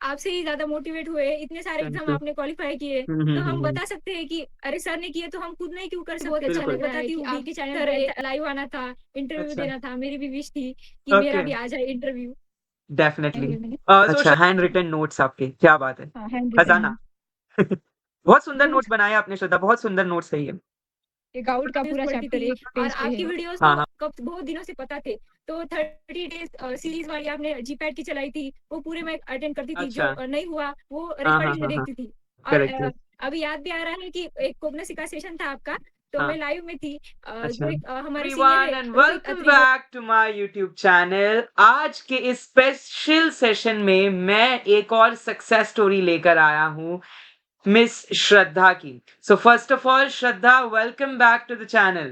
आपसे ही ज़्यादा मोटिवेट हुए, इतने सारे एग्ज़ाम बिल्कुल। आपने क्वालीफाई किए, तो हम बता सकते हैं कि अरे सर ने किए तो हम खुद नहीं क्यों कर सकते? बहुत अच्छा बिल्कुल। लग रहा है कि आपके चैनल पे लाइव आना था, इंटरव्यू अच्छा, देना था, मेरी भी विश थी कि ओके, मेरा भी आ जाए इंटरव्यू। डेफ़िनेटली। मैंने अच्छा, हैंड रिटन नोट्स आपके, क्या बात है! हाँ, हैंड खज़ाना। रिटन बहुत सुंदर बहुत नोट्स बनाए आपने श्रद्धा, बहुत सुंदर नोट्स है ये। एक आउट का पूरा चैप्टर एक और पेज पे आपकी है। वीडियोस हाँ, तो हाँ। कब बहुत दिनों से पता थे। तो 30 डेज़ सीरीज़ वाली आपने जीपैट की चलाई थी, वो पूरे मैं अटेंड करती थी, जो अच्छा। नहीं हुआ वो हाँ, हाँ, रिकॉर्डिंग में हाँ, हाँ। देखती थी। और करेक्ट, करेक्ट। अभी याद भी आ रहा है कि एक कोबनसी का सेशन था आपका, तो हाँ, मैं लाइव में थी। अच्छा। जो एक हमारे सीनियर एवरीवन है एंड रोहित वेलकम अत्री वो back to my YouTube channel. आज के इस स्पेशल सेशन में मैं एक और सक्सेस स्टोरी लेकर आया हूँ, मिस श्रद्धा की। So first of all Shraddha, welcome back to the channel.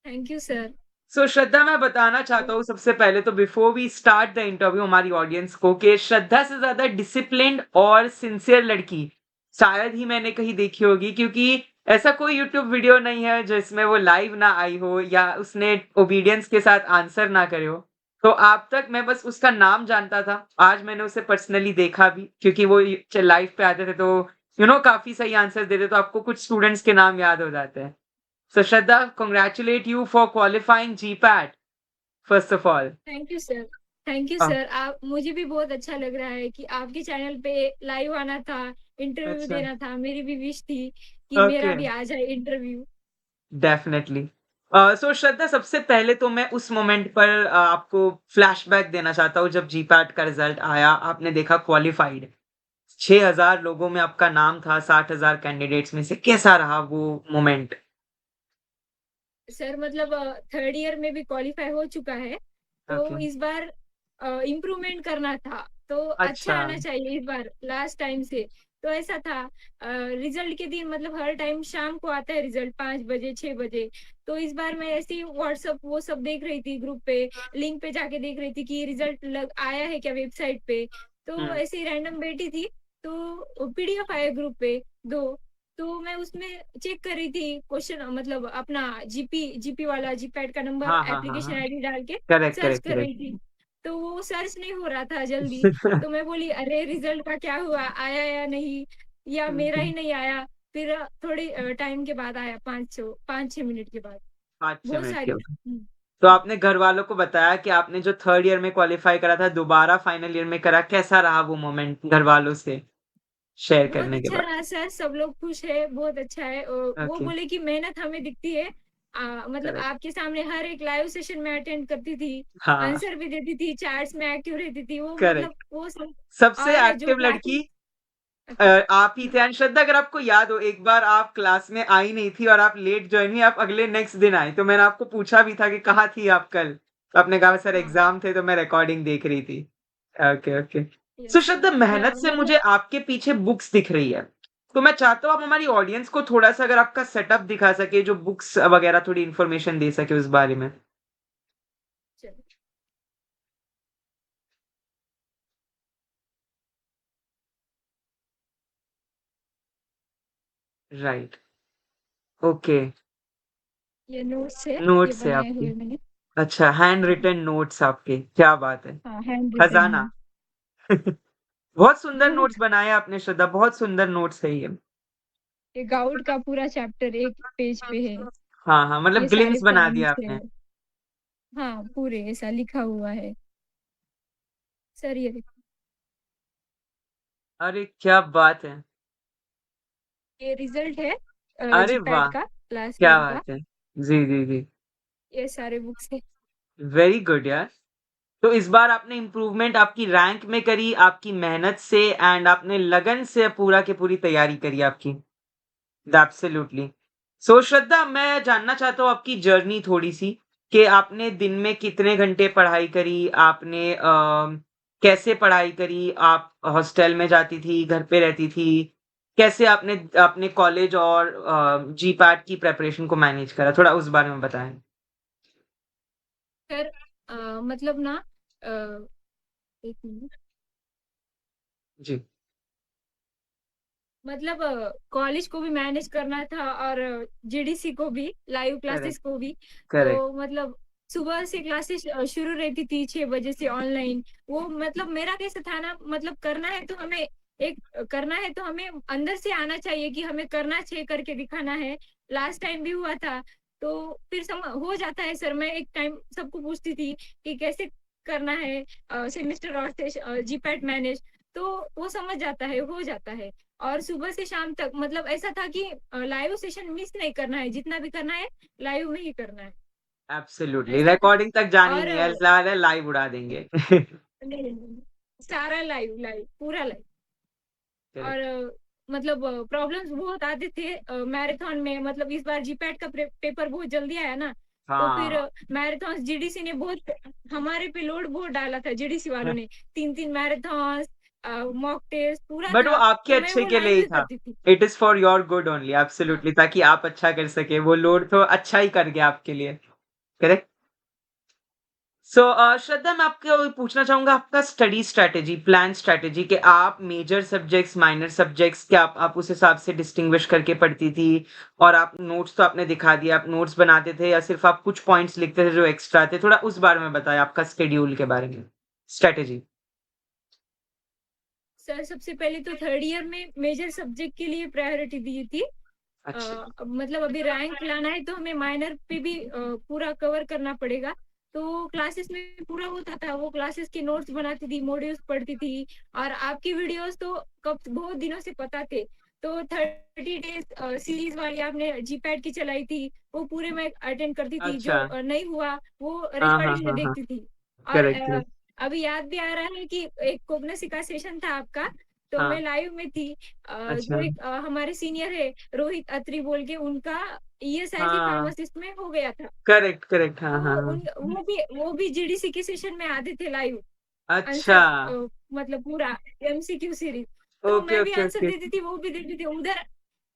Thank you sir. So Shraddha, मैं बताना चाहता हूँ सबसे पहले तो before we start the interview हमारी ऑडियंस को कि श्रद्धा से ज्यादा डिसिप्लिन्ड और सिंसियर लड़की शायद ही मैंने कहीं देखी होगी, क्योंकि ऐसा कोई यूट्यूब वीडियो नहीं है जिसमें वो लाइव ना आई हो या उसने ओबीडियंस के साथ आंसर ना करे हो। तो आप तक मैं बस उसका नाम जानता था, आज मैंने उसे पर्सनली देखा भी, क्योंकि वो लाइव पे आते थे तो काफी सही आंसर देते, तो आपको कुछ स्टूडेंट्स के नाम याद हो जाते हैं। So Shraddha, congratulate you for qualifying GPAT, first of all. Thank you sir. Thank you हाँ, सर। आप मुझे भी बहुत अच्छा लग रहा है कि आपके चैनल पे लाइव आना था, इंटरव्यू अच्छा, देना था, मेरी भी विश थी कि मेरा ओके, भी आ जाए इंटरव्यू। डेफिनेटली। सो श्रद्धा, सबसे पहले तो मैं उस मोमेंट पर आपको फ्लैशबैक देना चाहता हूँ जब जीपैट का रिजल्ट आया, आपने देखा क्वालिफाइड। 6000 लोगों में आपका नाम था, 60,000 कैंडिडेट्स में से, कैसा रहा वो मोमेंट? सर मतलब थर्ड ईयर में भी क्वालिफाई हो चुका है, ओके, तो इस बार इम्प्रूवमेंट करना था, तो अच्छा अच्छा, आना चाहिए इस बार लास्ट टाइम से। तो ऐसा था, रिजल्ट के दिन मतलब हर टाइम शाम को आता है रिजल्ट 5 बजे 6 बजे। तो इस बार मैं ऐसे ही व्हाट्सअप वो सब देख रही थी ग्रुप पे, लिंक पे जाके देख रही थी कि रिजल्ट लग आया है क्या वेबसाइट पे। तो हुँ, ऐसे ही रैंडम बैठी थी, तो पीडीएफ आया ग्रुप पे दो, तो मैं उसमें चेक कर रही थी क्वेश्चन, मतलब अपना जीपी वाला जीपैड का नंबर हाँ, हाँ, हाँ, एप्लीकेशन हाँ, आईडी डाल के करेक्ट, सर्च करेक्ट, कर करेक्ट। रही थी। तो वो सर्च नहीं हो रहा था जल्दी। तो मैं बोली अरे रिजल्ट का क्या हुआ, आया या नहीं, या हुँ, मेरा ही हुँ, नहीं आया। फिर थोड़ी टाइम के बाद आया, 5-6 मिनट के बाद। 5-6 बहुत मिनट के सारी बाद। तो आपने घरवालों को बताया कि आपने जो थर्ड ईयर में क्वालीफाई करा था, दोबारा फाइनल ईयर में करा, कैसा रहा वो मोमेंट घरवालों से शेयर बहुत करने के अच्छा बाद? रहा सर, सब लोग खुश है, बहुत अच्छा है। और वो ओके, बोले कि मेहनत हमें दिखती है। मतलब करेक्ट। आपके सामने हर एक लाइव सेशन में अटेंड करती थी, हाँ, आंसर भी देती थी, चैट्स में एक्टिव रहती थी वो, मतलब करेक्ट। वो सब। सबसे और जो एक्टिव लड़की क्लासेस आप ही थे, एंड श्रद्धा, अगर आपको याद हो, एक बार आप क्लास में आई नहीं थी और आप लेट जॉइन हुई, आप अगले नेक्स्ट दिन आई, तो मैंने आपको पूछा भी था कि कहाँ थी आप कल? तो आपने कहा सर हाँ, एग्ज़ाम थे तो मैं रिकॉर्डिंग देख रही थी। Okay, okay. So yes sir. Shraddha, मेहनत से मतलब मुझे आपके पीछे बुक्स दिख रही है। तो मैं चाहता हूँ आप हमारी ऑडियंस को थोड़ा-सा अगर आपका सेटअप दिखा सके, जो बुक्स वगैरह थोड़ी इन्फॉर्मेशन दे सके उस बारे में। चलो, राइट, ओके, ये नोट्स है, ये नोट्स है बनाए आपके। हुए मैंने। अच्छा, हैंड हाँ रिटन नोट्स आपके, क्या बात है। हाँ, हैंड रिटन खज़ाना। है। बहुत सुंदर बहुत नोट्स बनाए आपने श्रद्धा, बहुत सुंदर नोट्स है ये। एक आउट का पूरा चैप्टर एक पेज पे है। हाँ, हाँ, मतलब ये सारे ग्लिम्स बना दिया पॉइंट्स है। आपने। हाँ, पूरे ऐसा लिखा हुआ है सर, ये देखो। अरे क्या बात है! ये रिजल्ट है अरे जीपैट वाह! का लास्ट क्या ईयर का। बात है! जी, जी, जी। ये सारे बुक्स है। वेरी गुड यार। तो इस बार आपने इम्प्रूवमेंट आपकी रैंक में करी, आपकी मेहनत से, एंड आपने लगन से पूरा की पूरी तैयारी करी आपकी। एब्सोल्युटली। सो श्रद्धा, मैं जानना चाहता हूँ आपकी जर्नी थोड़ी-सी, कि आपने दिन में कितने घंटे पढ़ाई करी? आपने कैसे पढ़ाई करी? आप हॉस्टल में जाती थी, घर पे रहती थी? कैसे आपने अपने कॉलेज और जीपैट की प्रिपरेशन को मैनेज करा? थोड़ा उस बारे में बताएँ। सर मतलब ना, अ, एक मिनट। जी, मतलब कॉलेज को भी मैनेज करना था और जीडीसी को भी, लाइव क्लासेस करेक्ट, को भी। तो करेक्ट। मतलब सुबह से क्लासेस शुरू रहती थी 6 बजे से ऑनलाइन। वो मतलब मेरा कैसा था ना, मतलब करना है तो हमें अंदर से आना चाहिए कि हमें करना चाहिए, करके दिखाना है। लास्ट टाइम भी हुआ था, तो फिर हो जाता है सर। मैं एक टाइम सबको पूछती थी कि कैसे करना है सेमेस्टर और जीपैट मैनेज, तो वो समझ जाता है, हो जाता है। और सुबह से शाम तक मतलब ऐसा था कि लाइव सेशन मिस नहीं करना है, जितना भी करना है लाइव में ही करना है, एब्सोल्युटली ऐसा था। रिकॉर्डिंग तक जानी और नहीं है, लाइव उड़ा देंगे। नहीं, सारा लाइव लाइव पूरा लाइव। और करेक्ट। मतलब प्रॉब्लम्स बहुत आते थे मैराथन में। मतलब इस बार जीपैट का पेपर बहुत जल्दी आया ना, तो फिर हाँ। मैराथन जीडीसी ने बहुत हमारे पे लोड बहुत डाला था, जीडीसी वालों ने। 3 3 मैराथन, मॉक टेस्ट पूरा बट वो था, आपके तो मैं अच्छे वो के लिए लाइव ही ही था। करती थी। It is for your good only, हाँ एब्सोल्युटली, ताकि आप अच्छा कर सके। वो लोड तो अच्छा ही कर गया आपके लिए। करेक्ट। सो श्रद्धा, मैं आपको पूछना चाहूंगा आपका स्टडी स्ट्रेटेजी, प्लान स्ट्रेटेजी, कि आप मेजर सब्जेक्ट्स, माइनर सब्जेक्ट्स, क्या आप उस हिसाब से डिस्टिंग्विश करके पढ़ती थी? और आप नोट्स तो आपने दिखा दिया, आप नोट्स बनाते थे या सिर्फ आप कुछ पॉइंट्स लिखते थे जो एक्स्ट्रा थे? थोड़ा उस बारे में बताएं, आपका स्केड्यूल के बारे में, स्ट्रेटेजी। सर, सबसे पहले तो थर्ड ईयर में मेजर सब्जेक्ट के लिए प्रायोरिटी दी थी। अच्छा। मतलब अभी रैंक लाना है तो हमें माइनर पे भी पूरा कवर करना पड़ेगा। तो क्लासेस में पूरा होता था, वो क्लासेस के नोट्स बनाती थी, मॉड्यूल्स पढ़ती थी। और आपकी वीडियोस तो कब बहुत दिनों से पता थे। तो 30 डेज सीरीज वाली आपने जीपैड की चलाई थी, वो पूरे मैं अटेंड करती थी। जो अच्छा। नहीं हुआ वो हाँ, हाँ, रिकॉर्डिंग में हाँ, हाँ। देखती थी। और करेक्ट, करेक्ट। अभी याद भी आ रहा है कि एक कोग्नसी का सेशन था आपका, तो हाँ। मैं लाइव में थी। अच्छा। जो एक हमारे सीनियर है रोहित अत्री बोल के, उनका ईएसआईसी हाँ। फार्मासिस्ट में हो गया था। Correct, correct. हाँ, हाँ, तो हाँ। वो भी जीडीसी के सेशन में आते थे लाइव अच्छा। आंसर, मतलब पूरा एमसीक्यू सीरीज। तो ओके, मैं भी ओके, आंसर ओके। देती थी, वो भी देती थी। उधर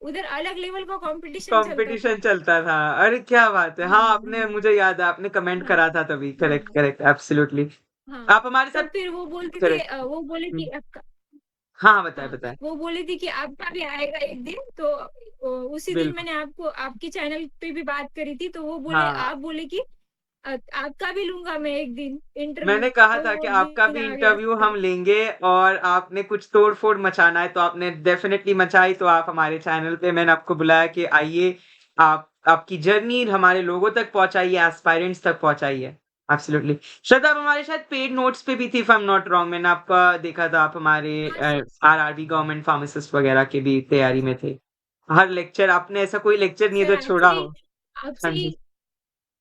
उधर अलग लेवल का कंपटीशन चलता कॉम्पिटिशन था। चलता था। अरे क्या बात है! हाँ, आपने, हाँ मुझे याद है, आपने कमेंट हाँ करा था तभी। करेक्ट, हाँ करेक्ट, एब्सोल्युटली। हाँ। आप हमारे तो साथ। फिर वो बोलते थे, करेक्ट। वो बोले कि हाँ, हाँ, बताएँ, हाँ, बताएँ। वो बोली थी कि आपका भी आएगा एक दिन। तो उसी दिन बिल्कुल। मैंने आपको आपकी चैनल पे भी बात करी थी, तो वो बोले, हाँ। आप बोले कि आपका भी लूंगा मैं एक दिन इंटरव्यू। मैंने कहा तो था कि वो आपका दिन भी आ गया इंटरव्यू सर। हम लेंगे, और आपने कुछ तोड़-फोड़ मचाना है तो आपने डेफ़िनेटली मचाई, तो आप हमारे चैनल पे, मैंने आपको बुलाया कि आइए, आप आपकी जर्नी हमारे लोगों तक पहुँचाइए, एस्पायरेंट्स तक पहुँचाइए। एब्सोल्युटली। श्रद्धा, आप हमारे शायद पेड नोट्स पे भी थी, if I am not wrong. मैंने आपका देखा था, आप हमारे हाँ सर। आरआरबी गवर्नमेंट फार्मासिस्ट वगैरह की भी हाँ तैयारी सर। में थे। हर लेक्चर आपने, ऐसा कोई लेक्चर नहीं है सर जो छोड़ा एक्चुअली हो। आपसे हाँ जी। ही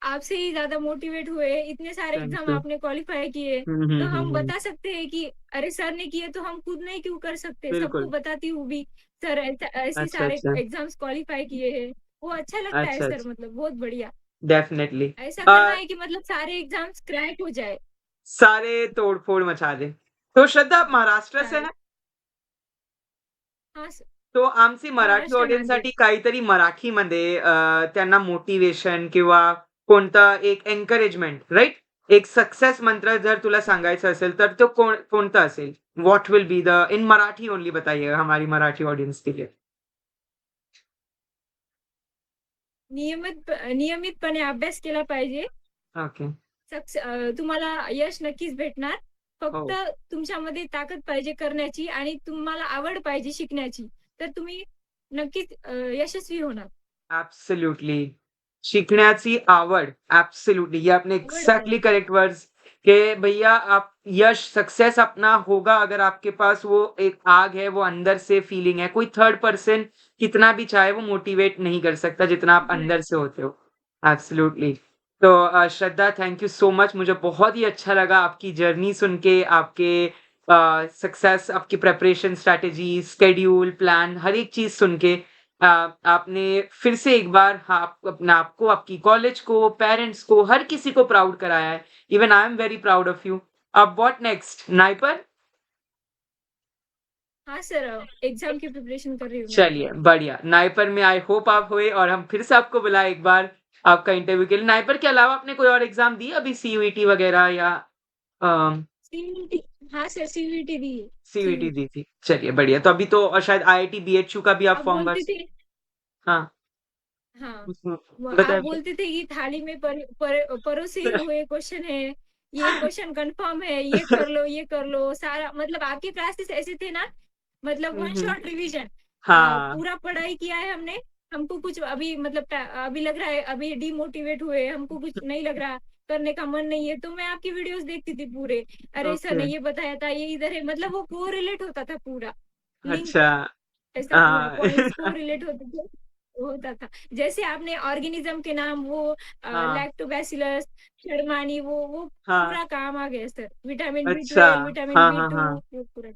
आपसे ही ज्यादा मोटिवेट हुए, इतने सारे थैंक एग्जाम यू। आपने क्वालिफाई किए। हुँ, हुँ, तो हुँ, हम हुँ। बता सकते हैं कि अरे सर ने किए तो हम खुद नहीं क्यों कर सकते। सबको बिल्कुल। बताती हूँ भी, सर ऐसा ऐसे अच्छा, सारे अच्छा। एग्जाम्स क्वालिफाई किए हैं। वो अच्छा लगता है अच्छा, सर, अच्छा। मतलब बहुत बढ़िया। डेफ़िनेटली। ऐसा करना अ, है कि मतलब सारे एग्जाम्स क्रैक हो जाए। सारे तोड़-फोड़ मचा दें। तो श्रद्धा, आप हाँ, महाराष्ट्र से सारे। हैं? हाँ तो आमची मराठी महाराष्ट्र नांदेड। ऑडियन्ससाठी काहीतरी मराठीमध्ये त्यांना मोटिव्हेशन किंवा कोणतं एक एन्करेजमेंट, राइट? एक सक्सेस मंत्र जर तुला सांगायचा असेल, तर तो कोणता असेल? What will be the, in Marathi only बताइएगा हमारी मराठी ऑडियंस के लिए। नियमितपणे अभ्यास केला पाहिजे। ओके. तुम्हाला यश नक्कीच भेटणार. फक्त हो. तुमच्यामध्ये ताकद पाहिजे करण्याची, आणि तुम्हाला आवड पाहिजे शिकण्याची. तर तुम्ही नक्कीच यशस्वी होणार. एब्सोल्युटली. शिकण्याची आवड, एब्सोल्युटली, ये आपने आवड एग्ज़ैक्टली पाहिजे. करेक्ट वर्ड्स, कि भैया आप यश, सक्सेस अपना होगा अगर आपके पास वो एक आग है, वो अंदर से फीलिंग है। कोई थर्ड पर्सन कितना भी चाहे वो मोटिवेट नहीं कर सकता जितना आप नाही. अंदर से होते हो। एब्सोल्युटली। तो श्रद्धा, थैंक यू सो मच। मुझे बहुत ही अच्छा लगा आपकी जर्नी सुन के, आपके सक्सेस, आपकी प्रिपरेशन स्ट्रैटेजी, शेड्यूल, प्लान, हर एक चीज़ सुन के। आपने फिर से एक बार, हाँ, अपने आप को, आपकी कॉलेज को, पेरेंट्स को, हर किसी को प्राउड कराया है। Even I am very proud of you. अब व्हाट नेक्स्ट? नाइपर? हाँ सर, एग्जाम की प्रिपरेशन कर रही हूँ मैं तो. चलिए, बढ़िया। नाइपर में आई होप आप हुए और हम फिर से आपको बुलाएँ एक बार आपका इंटरव्यू के लिए। नाइपर के अलावा आपने कोई और एग्ज़ाम दी है अभी, सीयूईटी वगैरह या अ, सीयूटी. हाँ सर, सीयूटी दी है. CUET CUT. दी थी? चलिए, बढ़िया। तो अभी तो शायद आईआईटी बीएचयू का भी आप आप फॉर्म भर। बोलते थे. हाँ। हाँ, उसमें आप बताइए। बोलते थे कि थाली में परोसे हुए क्वेश्चन है, ये क्वेश्चन कंफर्म है, ये कर लो, ये कर लो, सारा मतलब आपके क्लासेस ऐसे थे ना, मतलब वन हम्म, शॉट रिवीजन। हाँ। पूरा पढ़ाई किया है हमने, हमको कुछ अभी मतलब अभी लग रहा है, अभी डिमोटिवेट हुए, हमको कुछ नहीं लग रहा, करने का मन नहीं है, तो मैं आपकी वीडियोस देखती थी पूरे। अरे सर ओके। ने ये बताया था, ये इधर है, मतलब वो को रिलेट होता था पूरा, लिंक, अच्छा। ऐसा पूरा हाँ। पॉइंट्स को रिलेट होते थे, होता था। जैसे आपने ऑर्गेनिज्म के नाम वो हाँ। लैक्टोबैसिलस, शर्मानी, वो हाँ। पूरा काम आ गया सर, विटामिन बी अच्छा। ट्वेल्व विटामिन हाँ, बी हाँ, टू हाँ। वो पूरा।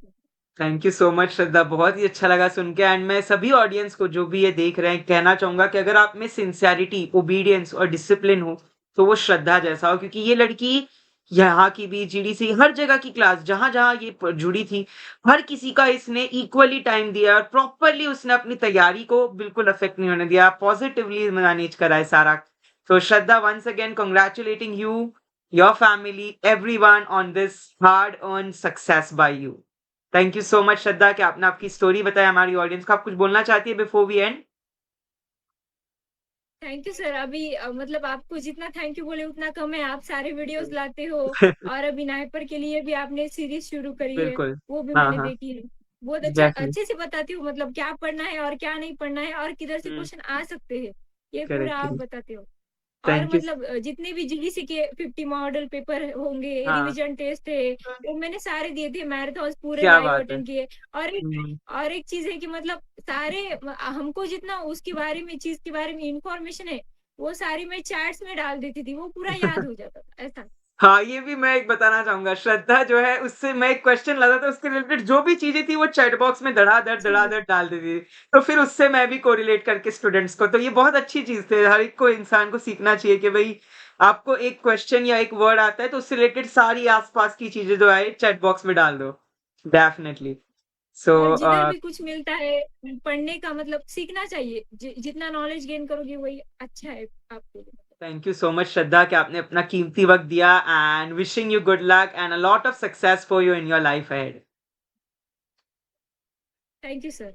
थैंक यू सो मच श्रद्धा, बहुत ही अच्छा लगा सुन के। एंड मैं सभी ऑडियंस को जो भी ये देख रहे हैं कहना चाहूंगा कि अगर आप में सिंसियरिटी, ओबीडियंस और डिसिप्लिन हो तो वो श्रद्धा जैसा हो, क्योंकि ये लड़की यहाँ की भी, जीडीसी, हर जगह की क्लास जहां जहां ये जुड़ी थी, हर किसी का इसने इक्वली टाइम दिया और प्रॉपरली उसने अपनी तैयारी को बिल्कुल अफेक्ट नहीं होने दिया, पॉजिटिवली मैनेज करा है सारा। तो Shraddha, once again congratulating you, your family, everyone on this hard earn success by you. Thank you so much Shraddha कि आपने आपकी स्टोरी बताया हमारी ऑडियंस को। आप कुछ बोलना चाहती है before we end? Thank you sir. अभी मतलब आपको जितना थैंक यू बोले उतना कम है, आप सारे वीडियोस लाते हो। और अभी नाइपर के लिए भी आपने सीरीज शुरू करी है, बिल्कुल। वो भी हाँ, मैंने हाँ। देखी है। बहुत अच्छा, एग्जैक्टली। अच्छे से बताती हूँ, मतलब क्या पढ़ना है और क्या नहीं पढ़ना है, और किधर से हम्म। क्वेश्चन आ सकते हैं, ये पूरा करेक्ट, आप करेक्ट। बताते हो। और थैंक यू। मतलब जितने भी जीडीसी के 50 मॉडल पेपर होंगे, हाँ। रिवीजन टेस्ट है, वो मैंने सारे दिए थे, मैराथन पूरे क्या लाइव बात है। अटेंड किए। और एक, हम्म। और एक चीज है कि मतलब सारे हमको जितना उसके बारे में, चीज के बारे में इंफॉर्मेशन है, वो सारी मैं चैट्स में डाल देती थी, वो पूरा याद हो जाता था ऐसा। हाँ, ये भी मैं एक बताना चाहूंगा, श्रद्धा जो है उससे मैं एक क्वेश्चन लाता था, उसके रिलेटेड जो भी चीजें थी वो चैट बॉक्स में धड़ाधड़ जी जी। धड़ाधड़ डाल देती थी। तो फिर उससे मैं भी कोरिलेट करके स्टूडेंट्स को, तो ये बहुत अच्छी चीज थी, हर एक को, इंसान को सीखना चाहिए कि भाई आपको एक क्वेश्चन या एक वर्ड आता है तो उससे रिलेटेड सारी आसपास की चीजें जो है चैट बॉक्स में डाल दो। डेफिनेटली। सो और जिधर भी कुछ मिलता है पढ़ने का, मतलब सीखना चाहिए, जितना नॉलेज गेन करोगे वही अच्छा है आपके लिए। Thank you so much Shraddha कि आपने अपना कीमती वक्त दिया, and wishing you good luck and a lot of success for you in your life ahead. Thank you sir.